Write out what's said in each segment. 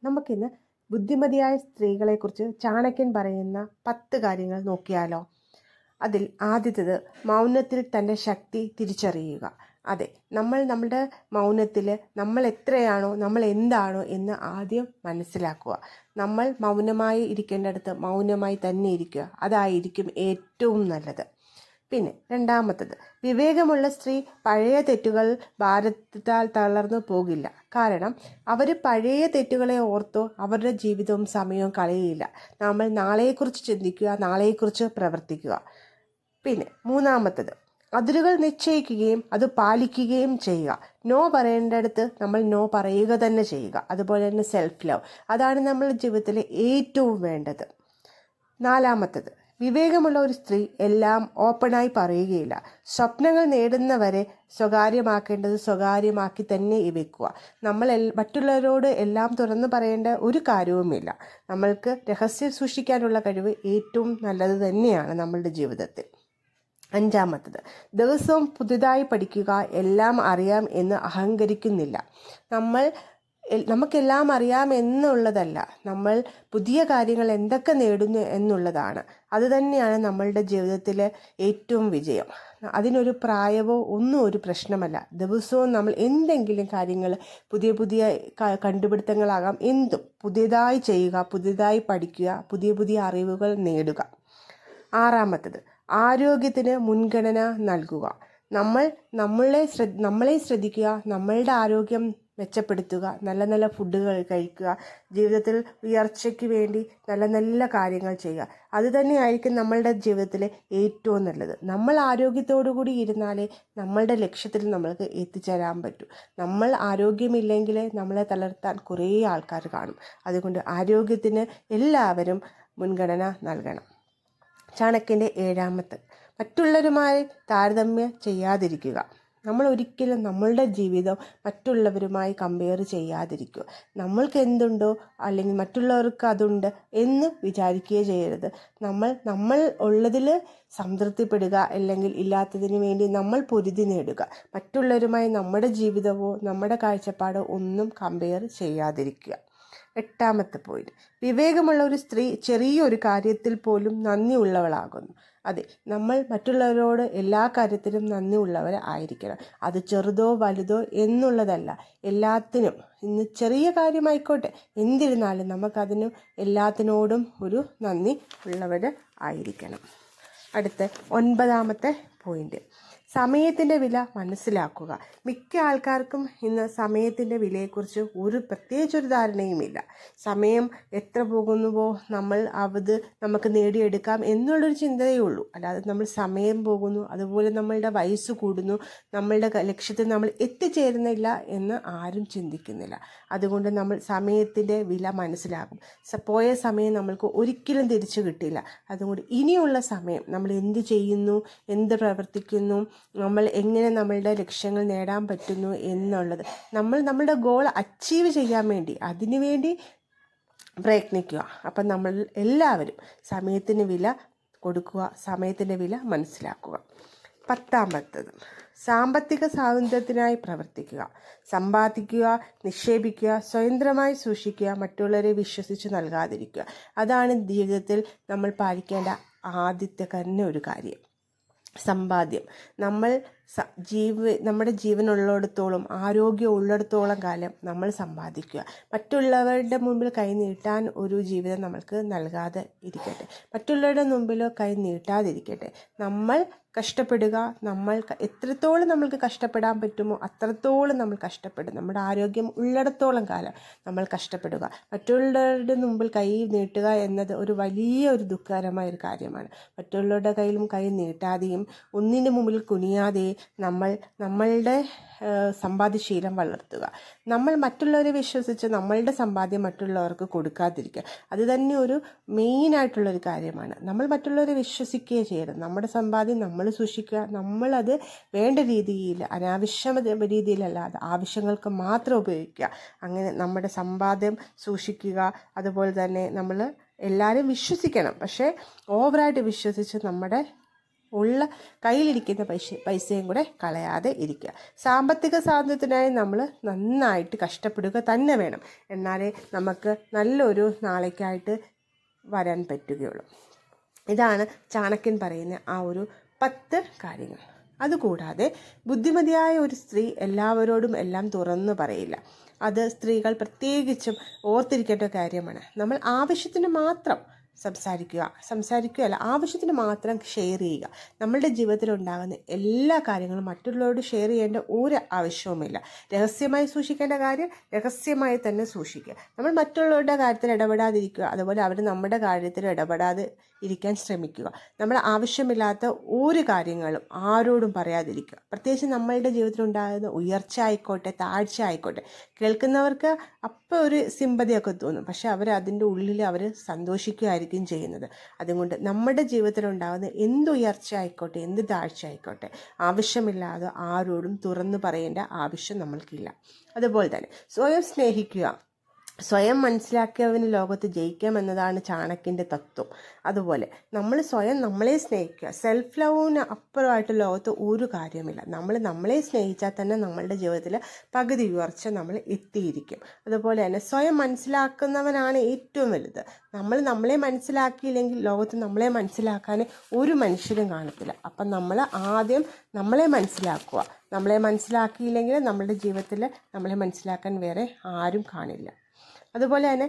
നമുക്കിന്ന് ബുദ്ധിമതിയായ സ്ത്രീകളെക്കുറിച്ച് ചാണക്യൻ പറയുന്ന 10 കാര്യങ്ങൾ നോക്കിയാലോ. അതിൽ ആദ്യത്തേത് മൗനത്തിൽ തൻ്റെ ശക്തി തിരിച്ചറിയുക. അതെ, നമ്മുടെ മൗനത്തിൽ നമ്മൾ എത്രയാണോ, നമ്മൾ എന്താണോ എന്ന് ആദ്യം മനസ്സിലാക്കുക. നമ്മൾ മൗനമായി ഇരിക്കേണ്ടടുത്ത് മൗനമായി തന്നെ ഇരിക്കുക. അതായിരിക്കും ഏറ്റവും നല്ലത്. പിന്നെ രണ്ടാമത്തത്, വിവേകമുള്ള സ്ത്രീ പഴയ തെറ്റുകൾ ഭാരത്താൽ തളർന്നു പോകില്ല. കാരണം അവർ പഴയ തെറ്റുകളെ ഓർത്തോ അവരുടെ ജീവിതവും സമയവും കളയില്ല. നമ്മൾ നാളെയെക്കുറിച്ച് ചിന്തിക്കുക, നാളെയെക്കുറിച്ച് പ്രവർത്തിക്കുക. പിന്നെ മൂന്നാമത്തത്, അതിരുകൾ നിശ്ചയിക്കുകയും അത് പാലിക്കുകയും ചെയ്യുക. നോ പറയേണ്ടടുത്ത് നമ്മൾ നോ പറയുക തന്നെ ചെയ്യുക. അതുപോലെ തന്നെ സെൽഫ് ലവ്, അതാണ് നമ്മുടെ ജീവിതത്തിലെ ഏറ്റവും വേണ്ടത്. നാലാമത്തത്, വിവേകമുള്ള ഒരു സ്ത്രീ എല്ലാം ഓപ്പണായി പറയുകയില്ല. സ്വപ്നങ്ങൾ നേടുന്നവരെ സ്വകാര്യമാക്കേണ്ടത് സ്വകാര്യമാക്കി തന്നെ വെക്കുക. നമ്മൾ മറ്റുള്ളവരോട് എല്ലാം തുറന്നു പറയേണ്ട ഒരു കാര്യവുമില്ല. നമ്മൾക്ക് രഹസ്യം സൂക്ഷിക്കാനുള്ള കഴിവ് ഏറ്റവും നല്ലത് തന്നെയാണ് നമ്മളുടെ ജീവിതത്തിൽ. അഞ്ചാമത്തത്, ദിവസവും പുതുതായി പഠിക്കുക. എല്ലാം അറിയാം എന്ന് അഹങ്കരിക്കുന്നില്ല. നമുക്കെല്ലാം അറിയാം എന്നുള്ളതല്ല, നമ്മൾ പുതിയ കാര്യങ്ങൾ എന്തൊക്കെ നേടുന്നു എന്നുള്ളതാണ്. അതുതന്നെയാണ് നമ്മളുടെ ജീവിതത്തിലെ ഏറ്റവും വിജയം. അതിനൊരു പ്രായമോ ഒന്നും ഒരു പ്രശ്നമല്ല. ദിവസവും നമ്മൾ എന്തെങ്കിലും കാര്യങ്ങൾ, പുതിയ പുതിയ കണ്ടുപിടുത്തങ്ങളാകാം, എന്തും പുതിയതായി ചെയ്യുക, പുതിയതായി പഠിക്കുക, പുതിയ പുതിയ അറിവുകൾ നേടുക. ആറാമത്തത്, ആരോഗ്യത്തിന് മുൻഗണന നൽകുക. നമ്മളെ ശ്രദ്ധിക്കുക, നമ്മളുടെ ആരോഗ്യം മെച്ചപ്പെടുത്തുക, നല്ല നല്ല ഫുഡുകൾ കഴിക്കുക, ജീവിതത്തിൽ ഉയർച്ചയ്ക്ക് വേണ്ടി നല്ല നല്ല കാര്യങ്ങൾ ചെയ്യുക. അതുതന്നെയായിരിക്കും നമ്മളുടെ ജീവിതത്തിലെ ഏറ്റവും നല്ലത്. നമ്മൾ ആരോഗ്യത്തോടു കൂടി ഇരുന്നാലേ നമ്മളുടെ ലക്ഷ്യത്തിൽ നമ്മൾക്ക് എത്തിച്ചേരാൻ പറ്റൂ. നമ്മൾ ആരോഗ്യമില്ലെങ്കിൽ നമ്മളെ തളർത്താൻ കുറേ ആൾക്കാർ കാണും. അതുകൊണ്ട് ആരോഗ്യത്തിന് എല്ലാവരും മുൻഗണന നൽകണം. ചാണക്യൻ്റെ ഏഴാമത്തെ, മറ്റുള്ളവരുമായി താരതമ്യം ചെയ്യാതിരിക്കുക. നമ്മൾ ഒരിക്കലും നമ്മളുടെ ജീവിതം മറ്റുള്ളവരുമായി കമ്പയർ ചെയ്യാതിരിക്കുക. നമ്മൾക്ക് എന്തുണ്ടോ അല്ലെങ്കിൽ മറ്റുള്ളവർക്ക് അതുണ്ട് എന്ന് വിചാരിക്കുകയേ ചെയ്യരുത്. നമ്മൾ ഉള്ളതിൽ സംതൃപ്തിപ്പെടുക, അല്ലെങ്കിൽ ഇല്ലാത്തതിന് വേണ്ടി നമ്മൾ പൊരുതി നേടുക. മറ്റുള്ളവരുമായി നമ്മുടെ ജീവിതമോ നമ്മുടെ കാഴ്ചപ്പാടോ ഒന്നും കമ്പയർ ചെയ്യാതിരിക്കുക. എട്ടാമത്തെ പോയിന്റ്, വിവേകമുള്ള ഒരു സ്ത്രീ ചെറിയൊരു കാര്യത്തിൽ പോലും നന്ദി ഉള്ളവളാകുന്നു. അതെ, നമ്മൾ മറ്റുള്ളവരോട് എല്ലാ കാര്യത്തിലും നന്ദി ഉള്ളവർ ആയിരിക്കണം. അത് ചെറുതോ വലുതോ എന്നുള്ളതല്ല, എല്ലാത്തിനും. ഇന്ന് ചെറിയ കാര്യമായിക്കോട്ടെ, എന്തിരുന്നാലും നമുക്കതിന് എല്ലാത്തിനോടും ഒരു നന്ദി ഉള്ളവർ ആയിരിക്കണം. അടുത്ത 9ാമത്തെ പോയിന്റ്, സമയത്തിൻ്റെ വില മനസ്സിലാക്കുക. മിക്ക ആൾക്കാർക്കും ഇന്ന് സമയത്തിൻ്റെ വിലയെക്കുറിച്ച് പ്രത്യേകിച്ചൊരു ധാരണയുമില്ല. സമയം എത്ര പോകുന്നുവോ അത് നമുക്ക് നേടിയെടുക്കാം എന്നുള്ളൊരു ചിന്തയേ ഉള്ളൂ. അല്ലാതെ നമ്മൾ സമയം പോകുന്നു, അതുപോലെ നമ്മളുടെ വയസ്സ് കൂടുന്നു, നമ്മളുടെ ലക്ഷ്യത്തിൽ നമ്മൾ എത്തിച്ചേരുന്നില്ല എന്ന് ആരും ചിന്തിക്കുന്നില്ല. അതുകൊണ്ട് നമ്മൾ സമയത്തിൻ്റെ വില മനസ്സിലാക്കും. പോയ സമയം നമ്മൾക്ക് ഒരിക്കലും തിരിച്ചു കിട്ടില്ല. അതുകൊണ്ട് ഇനിയുള്ള സമയം നമ്മൾ എന്ത് ചെയ്യുന്നു, എന്ത് പ്രവർത്തിക്കുന്നു, നമ്മൾ എങ്ങനെ നമ്മളുടെ ലക്ഷ്യങ്ങൾ നേടാൻ പറ്റുന്നു എന്നുള്ളത്, നമ്മളുടെ ഗോൾ അച്ചീവ് ചെയ്യാൻ വേണ്ടി അതിനുവേണ്ടി പ്രയത്നിക്കുക. അപ്പം നമ്മൾ എല്ലാവരും സമയത്തിന് വില കൊടുക്കുക, സമയത്തിൻ്റെ വില മനസ്സിലാക്കുക. 10ാമത്തത്, സാമ്പത്തിക സ്വാതന്ത്ര്യത്തിനായി പ്രവർത്തിക്കുക. സമ്പാദിക്കുക, നിക്ഷേപിക്കുക, സ്വതന്ത്രമായി സൂക്ഷിക്കുക, മറ്റുള്ളവരെ വിശ്വസിച്ച് നൽകാതിരിക്കുക. അതാണ് ജീവിതത്തിൽ നമ്മൾ പാലിക്കേണ്ട ആദ്യത്തെ തന്നെ ഒരു കാര്യം. സമ്പാദ്യം, നമ്മുടെ ജീവനുള്ളിടത്തോളം, ആരോഗ്യം ഉള്ളിടത്തോളം കാലം നമ്മൾ സമ്പാദിക്കുക. മറ്റുള്ളവരുടെ മുമ്പിൽ കൈ നീട്ടാൻ ഒരു ജീവിതം നമ്മൾക്ക് നൽകാതെ ഇരിക്കട്ടെ. മറ്റുള്ളവരുടെ മുമ്പിലോ കൈ നീട്ടാതിരിക്കട്ടെ. നമ്മൾ കഷ്ടപ്പെടുക. എത്രത്തോളം നമ്മൾക്ക് കഷ്ടപ്പെടാൻ പറ്റുമോ അത്രത്തോളം നമ്മൾ കഷ്ടപ്പെടും. നമ്മുടെ ആരോഗ്യം ഉള്ളിടത്തോളം കാലം നമ്മൾ കഷ്ടപ്പെടുക. മറ്റുള്ളവരുടെ മുമ്പിൽ കൈ നീട്ടുക എന്നത് ഒരു വലിയ ദുഃഖകരമായ ഒരു കാര്യമാണ്. മറ്റുള്ളവരുടെ കയ്യിലും കൈ നീട്ടാതെയും ഒന്നിനു മുമ്പിൽ കുനിയാതെയും നമ്മളുടെ സമ്പാദ്യശീലം വളർത്തുക. നമ്മൾ മറ്റുള്ളവരെ വിശ്വസിച്ച് നമ്മളുടെ സമ്പാദ്യം മറ്റുള്ളവർക്ക് കൊടുക്കാതിരിക്കുക. അത് തന്നെ ഒരു മെയിനായിട്ടുള്ളൊരു കാര്യമാണ്. നമ്മൾ മറ്റുള്ളവരെ വിശ്വസിക്കുകയേ ചെയ്യരുത്. നമ്മുടെ സമ്പാദ്യം നമ്മൾ സൂക്ഷിക്കുക. നമ്മളത് വേണ്ട രീതിയിൽ, അനാവശ്യ രീതിയിലല്ലാതെ ആവശ്യങ്ങൾക്ക് മാത്രം ഉപയോഗിക്കുക. അങ്ങനെ നമ്മുടെ സമ്പാദ്യം സൂക്ഷിക്കുക. അതുപോലെ തന്നെ നമ്മൾ എല്ലാവരും വിശ്വസിക്കണം, പക്ഷേ ഓവറായിട്ട് വിശ്വസിച്ച് നമ്മുടെ ഉള്ള കയ്യിലിരിക്കുന്ന പൈസയും കൂടെ കളയാതെ ഇരിക്കുക. സാമ്പത്തിക സ്വാതന്ത്ര്യത്തിനായി നമ്മൾ നന്നായിട്ട് കഷ്ടപ്പെടുക തന്നെ വേണം. എന്നാലേ നമുക്ക് നല്ലൊരു നാളേക്കായിട്ട് വരാൻ പറ്റുകയുള്ളൂ. ഇതാണ് ചാണക്യൻ പറയുന്ന ആ ഒരു 10 കാര്യങ്ങൾ. അതുകൂടാതെ ബുദ്ധിമതിയായ ഒരു സ്ത്രീ എല്ലാവരോടും എല്ലാം തുറന്നു പറയില്ല. അത് സ്ത്രീകൾ പ്രത്യേകിച്ചും ഓർത്തിരിക്കേണ്ട കാര്യമാണ്. നമ്മൾ ആവശ്യത്തിന് മാത്രം സംസാരിക്കുകയല്ല, ആവശ്യത്തിന് മാത്രം ഷെയർ ചെയ്യുക. നമ്മളുടെ ജീവിതത്തിൽ ഉണ്ടാകുന്ന എല്ലാ കാര്യങ്ങളും മറ്റുള്ളവരോട് ഷെയർ ചെയ്യേണ്ട ഒരു ആവശ്യവുമില്ല. രഹസ്യമായി സൂക്ഷിക്കേണ്ട കാര്യം രഹസ്യമായി തന്നെ സൂക്ഷിക്കുക. നമ്മൾ മറ്റുള്ളവരുടെ കാര്യത്തിൽ ഇടപെടാതിരിക്കുക, അതുപോലെ അവർ നമ്മുടെ കാര്യത്തിൽ ഇടപെടാതെ ഇരിക്കാൻ ശ്രമിക്കുക. നമ്മൾ ആവശ്യമില്ലാത്ത ഒരു കാര്യങ്ങളും ആരോടും പറയാതിരിക്കുക. പ്രത്യേകിച്ച് നമ്മളുടെ ജീവിതത്തിൽ ഉണ്ടാകുന്ന ഉയർച്ച ആയിക്കോട്ടെ താഴ്ച ആയിക്കോട്ടെ, കേൾക്കുന്നവർക്ക് അപ്പോൾ ഒരു സിമ്പതിയൊക്കെ തോന്നും, പക്ഷെ അതിൻ്റെ ഉള്ളിൽ അവർ സന്തോഷിക്കുകയായിരിക്കും ചെയ്യുന്നത്. അതുകൊണ്ട് നമ്മുടെ ജീവിതത്തിൽ ഉണ്ടാകുന്ന എന്ത് ഉയർച്ച ആയിക്കോട്ടെ എന്ത് താഴ്ച ആയിക്കോട്ടെ ആവശ്യമില്ലാതെ ആരോടും തുറന്നു പറയേണ്ട ആവശ്യം നമ്മൾക്കില്ല. അതുപോലെ തന്നെ സ്വയം സ്നേഹിക്കുക. സ്വയം മനസ്സിലാക്കിയവന് ലോകത്ത് ജയിക്കാമെന്നതാണ് ചാണക്യൻ്റെ തത്വം. അതുപോലെ നമ്മൾ സ്വയം നമ്മളെ സ്നേഹിക്കുക. സെൽഫ് ലവിന് അപ്പുറമായിട്ട് ലോകത്ത് ഒരു കാര്യമില്ല. നമ്മളെ സ്നേഹിച്ചാൽ തന്നെ നമ്മളുടെ ജീവിതത്തിൽ പകുതി ഉയർച്ച നമ്മൾ എത്തിയിരിക്കും. അതുപോലെ തന്നെ സ്വയം മനസ്സിലാക്കുന്നവനാണ് ഏറ്റവും വലുത്. നമ്മളെ മനസ്സിലാക്കിയില്ലെങ്കിൽ ലോകത്ത് നമ്മളെ മനസ്സിലാക്കാൻ ഒരു മനുഷ്യരും കാണത്തില്ല. അപ്പം നമ്മൾ ആദ്യം നമ്മളെ മനസ്സിലാക്കുക. നമ്മളെ മനസ്സിലാക്കിയില്ലെങ്കിൽ നമ്മളുടെ ജീവിതത്തിൽ നമ്മളെ മനസ്സിലാക്കാൻ വേറെ ആരും കാണില്ല. അതുപോലെ തന്നെ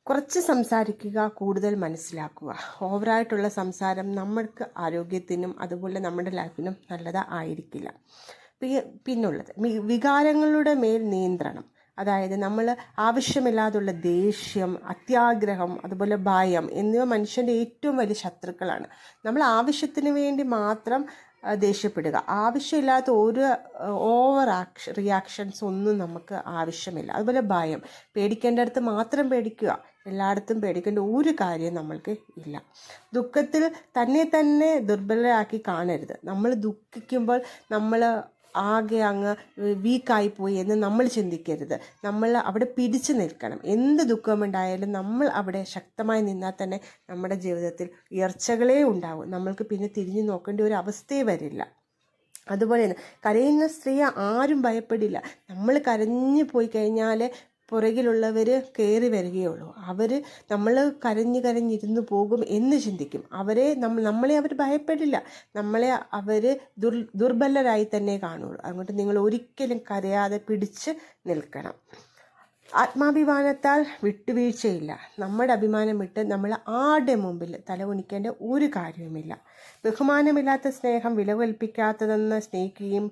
കുറച്ച് സംസാരിക്കുക, കൂടുതൽ മനസ്സിലാക്കുക. ഓവറായിട്ടുള്ള സംസാരം നമ്മൾക്ക് ആരോഗ്യത്തിനും അതുപോലെ നമ്മുടെ ലൈഫിനും നല്ലതായിരിക്കില്ല. പിന്നുള്ളത് വികാരങ്ങളുടെ മേൽ നിയന്ത്രണം. അതായത് നമ്മൾ ആവശ്യമില്ലാതുള്ള ദേഷ്യം, അത്യാഗ്രഹം, അതുപോലെ ഭയം എന്നിവ മനുഷ്യൻ്റെ ഏറ്റവും വലിയ ശത്രുക്കളാണ്. നമ്മൾ ആവശ്യത്തിന് വേണ്ടി മാത്രം ദേഷ്യപ്പെടുക, ആവശ്യമില്ലാത്ത ഒരു ഓവർ റിയാക്ഷൻസ് ഒന്നും നമുക്ക് ആവശ്യമില്ല. അതുപോലെ ഭയം, പേടിക്കേണ്ടടുത്ത് മാത്രം പേടിക്കുക, എല്ലായിടത്തും പേടിക്കേണ്ട ഒരു കാര്യം നമ്മൾക്ക് ഇല്ല. ദുഃഖത്തിൽ തന്നെ ദുർബലരാക്കി കാണരുത്. നമ്മൾ ദുഃഖിക്കുമ്പോൾ നമ്മൾ ആകെ അങ്ങ് വീക്കായിപ്പോയി എന്ന് നമ്മൾ ചിന്തിക്കരുത്. നമ്മൾ അവിടെ പിടിച്ചു നിൽക്കണം. എന്ത് ദുഃഖമുണ്ടായാലും നമ്മൾ അവിടെ ശക്തമായി നിന്നാൽ തന്നെ നമ്മുടെ ജീവിതത്തിൽ ഉയർച്ചകളേ ഉണ്ടാവും. നമ്മൾക്ക് പിന്നെ തിരിഞ്ഞു നോക്കേണ്ട ഒരു അവസ്ഥയെ വരില്ല. അതുപോലെ തന്നെ കരയുന്ന സ്ത്രീയെ ആരും ഭയപ്പെടില്ല. നമ്മൾ കരഞ്ഞു പോയി കഴിഞ്ഞാൽ പുറകിലുള്ളവർ കയറി വരികയുള്ളൂ. നമ്മൾ കരഞ്ഞിരുന്നു പോകും എന്ന് ചിന്തിക്കും. നമ്മളെ അവർ ഭയപ്പെടില്ല. നമ്മളെ അവർ ദുർബലരായി തന്നെ കാണുള്ളൂ. അതുകൊണ്ട് നിങ്ങൾ ഒരിക്കലും കരയാതെ പിടിച്ച് നിൽക്കണം. ആത്മാഭിമാനത്താൽ വിട്ടുവീഴ്ചയില്ല. നമ്മുടെ അഭിമാനം വിട്ട് നമ്മൾ ആരുടെ മുമ്പിൽ തല കുനിക്കേണ്ട ഒരു കാര്യവുമില്ല. ബഹുമാനമില്ലാത്ത സ്നേഹം വില കൽപ്പിക്കാത്തതെന്ന് സ്നേഹിക്കുകയും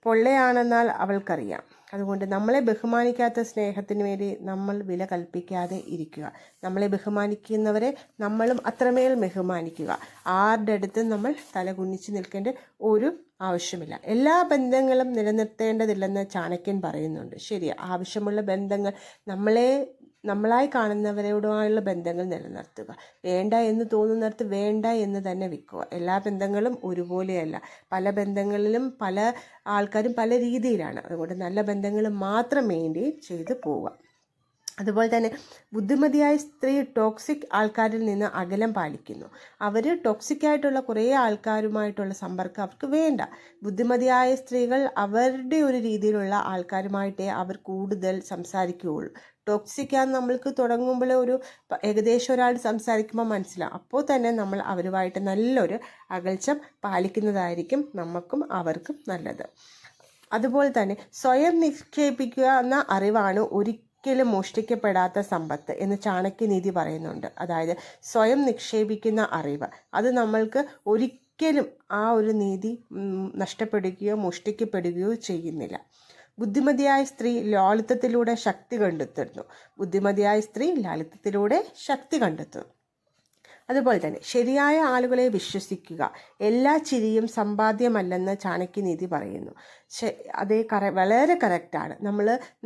പൊള്ളയാണെന്നാൽ അവൾക്കറിയാം. അതുകൊണ്ട് നമ്മളെ ബഹുമാനിക്കാത്ത സ്നേഹത്തിന് വേണ്ടി നമ്മൾ വില കൽപ്പിക്കാതെ ഇരിക്കുക. നമ്മളെ ബഹുമാനിക്കുന്നവരെ നമ്മളും അത്രമേൽ ബഹുമാനിക്കുക. ആരുടെ അടുത്തും നമ്മൾ തല കുനിച്ച് നിൽക്കേണ്ട ഒരു ആവശ്യമില്ല. എല്ലാ ബന്ധങ്ങളും നിലനിർത്തേണ്ടതില്ലെന്ന് ചാണക്യൻ പറയുന്നുണ്ട്. ശരിയാ, ആവശ്യമുള്ള ബന്ധങ്ങൾ നമ്മളായി കാണുന്നവരോടുമായുള്ള ബന്ധങ്ങൾ നിലനിർത്തുക. വേണ്ട എന്ന് തോന്നുന്നിടത്ത് വേണ്ട എന്ന് തന്നെ വെക്കുക. എല്ലാ ബന്ധങ്ങളും ഒരുപോലെയല്ല. പല ബന്ധങ്ങളിലും പല ആൾക്കാരും പല രീതിയിലാണ്. അതുകൊണ്ട് നല്ല ബന്ധങ്ങൾ മാത്രം മെയിൻറ്റെയിൻ ചെയ്ത് പോവുക. അതുപോലെ തന്നെ ബുദ്ധിമതിയായ സ്ത്രീ ടോക്സിക് ആൾക്കാരിൽ നിന്ന് അകലം പാലിക്കുന്നു. അവർ ടോക്സിക്കായിട്ടുള്ള കുറേ ആൾക്കാരുമായിട്ടുള്ള സമ്പർക്കം അവർക്ക് വേണ്ട. ബുദ്ധിമതിയായ സ്ത്രീകൾ അവരുടെ ഒരു രീതിയിലുള്ള ആൾക്കാരുമായിട്ടേ അവർ കൂടുതൽ സംസാരിക്കുകയുള്ളൂ. ടോക്സിക്കാന്ന് നമ്മൾക്ക് തുടങ്ങുമ്പോൾ ഏകദേശം ഒരാൾ സംസാരിക്കുമ്പോൾ മനസ്സിലാവും. അപ്പോൾ തന്നെ നമ്മൾ അവരുമായിട്ട് നല്ലൊരു അകൽച്ചം പാലിക്കുന്നതായിരിക്കും നമുക്കും അവർക്കും നല്ലത്. അതുപോലെ തന്നെ സ്വയം നിക്ഷേപിക്കുക എന്ന അറിവാണ് ഒരിക്കലും മോഷ്ടിക്കപ്പെടാത്ത സമ്പത്ത് എന്ന് ചാണക്യനീതി പറയുന്നുണ്ട്. അതായത് സ്വയം നിക്ഷേപിക്കുന്ന അറിവ്, അത് നമ്മൾക്ക് ഒരിക്കലും ആ ഒരു നീതി നഷ്ടപ്പെടുകയോ മോഷ്ടിക്കപ്പെടുകയോ ചെയ്യുന്നില്ല. ബുദ്ധിമതിയായ സ്ത്രീ ലാളിത്യത്തിലൂടെ ശക്തി കണ്ടെത്തുന്നു. അതുപോലെ തന്നെ ശരിയായ ആളുകളെ വിശ്വസിക്കുക. എല്ലാ ചിരിയും സമ്പാദ്യമല്ലെന്ന് ചാണക്യനീതി പറയുന്നു. അതേ വളരെ കറക്റ്റാണ്.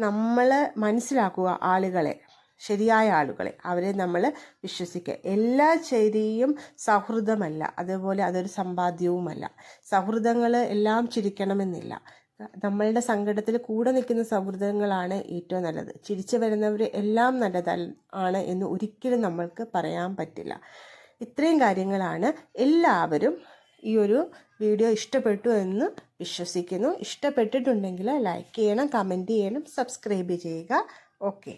നമ്മൾ മനസ്സിലാക്കുക ആളുകളെ, ശരിയായ ആളുകളെ, അവരെ നമ്മൾ വിശ്വസിക്കുക. എല്ലാ ചിരിയും സൗഹൃദമല്ല, അതുപോലെ അതൊരു സമ്പാദ്യവുമല്ല. സൗഹൃദങ്ങൾ എല്ലാം ചിരിക്കണമെന്നില്ല. നമ്മളുടെ സങ്കടത്തിൽ കൂടെ നിൽക്കുന്ന സൗഹൃദങ്ങളാണ് ഏറ്റവും നല്ലത്. ചിരിച്ചു വരുന്നവർ എല്ലാം നല്ലതാണ് എന്ന് ഒരിക്കലും നമ്മൾക്ക് പറയാൻ പറ്റില്ല. ഇത്രയും കാര്യങ്ങളാണ് എല്ലാവരും ഈ ഒരു വീഡിയോ ഇഷ്ടപ്പെട്ടു എന്ന് വിശ്വസിക്കുന്നു. ഇഷ്ടപ്പെട്ടിട്ടുണ്ടെങ്കിൽ ലൈക്ക് ചെയ്യണം, കമൻറ്റ് ചെയ്യണം, സബ്സ്ക്രൈബ് ചെയ്യുക. ഓക്കെ.